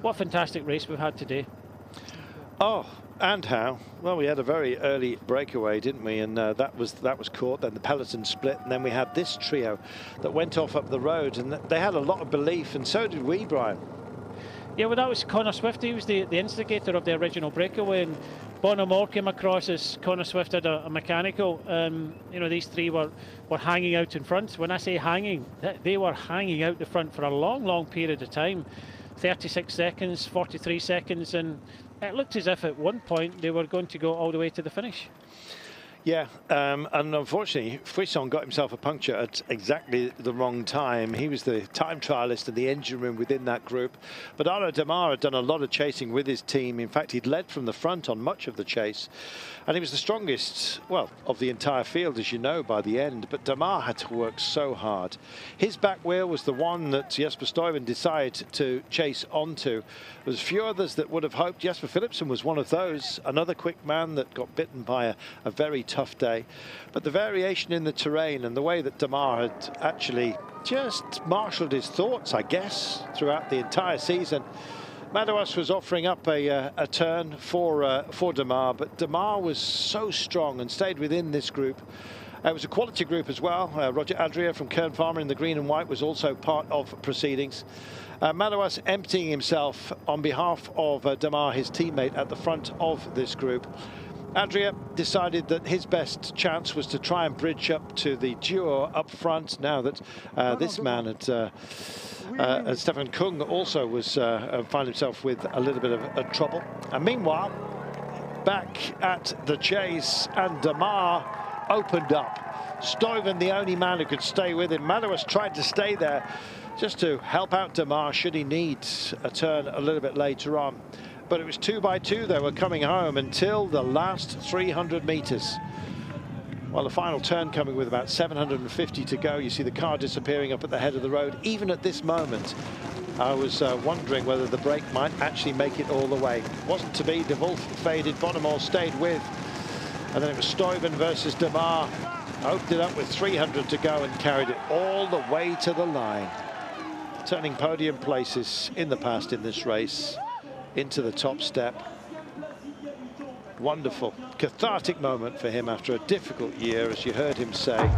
what a fantastic race we've had today. Oh, and how? Well, we had a very early breakaway, didn't we? And that was caught. Then the peloton split, and then we had this trio that went off up the road, and they had a lot of belief, and so did we, Brian. Yeah, well, that was Connor Swift. He was the instigator of the original breakaway, and Bonamore came across as Connor Swift had a mechanical. You know, these three were hanging out in front. When I say hanging, they were hanging out the front for a long period of time. 36 seconds, 43 seconds, and it looked as if at one point they were going to go all the way to the finish. Yeah, and unfortunately, Frisson got himself a puncture at exactly the wrong time. He was the time trialist in the engine room within that group. But Arnaud Démare had done a lot of chasing with his team. In fact, he'd led from the front on much of the chase. And he was the strongest, well, of the entire field, as you know, by the end. But Démare had to work so hard. His back wheel was the one that Jesper Stuyven decided to chase onto. There was a few others that would have hoped. Jesper Philipsen was one of those, another quick man that got bitten by a very tough day. But the variation in the terrain and the way that Démare had actually just marshalled his thoughts, I guess, throughout the entire season. Madouas was offering up a turn for Démare, but Démare was so strong and stayed within this group. It was a quality group as well. Roger Adria from Kern Pharma in the green and white was also part of proceedings. Madouas emptying himself on behalf of Démare, his teammate, at the front of this group. Adria decided that his best chance was to try and bridge up to the duo up front now that this man had Stefan Kung also was found himself with a little bit of trouble. And meanwhile, back at the chase, and Démare opened up. Stuyven, the only man who could stay with him. Madouas tried to stay there just to help out Démare should he need a turn a little bit later on. But it was 2 by 2 they were coming home until the last 300 meters. Well, the final turn coming with about 750 to go. You see the car disappearing up at the head of the road. Even at this moment, I was wondering whether the break might actually make it all the way. Wasn't to be. De Wolf faded. Bonamore stayed with. And then it was Stuyven versus Démare. Opened it up with 300 to go and carried it all the way to the line. Turning podium places in the past in this race. Into the top step. Wonderful, cathartic moment for him after a difficult year, as you heard him say.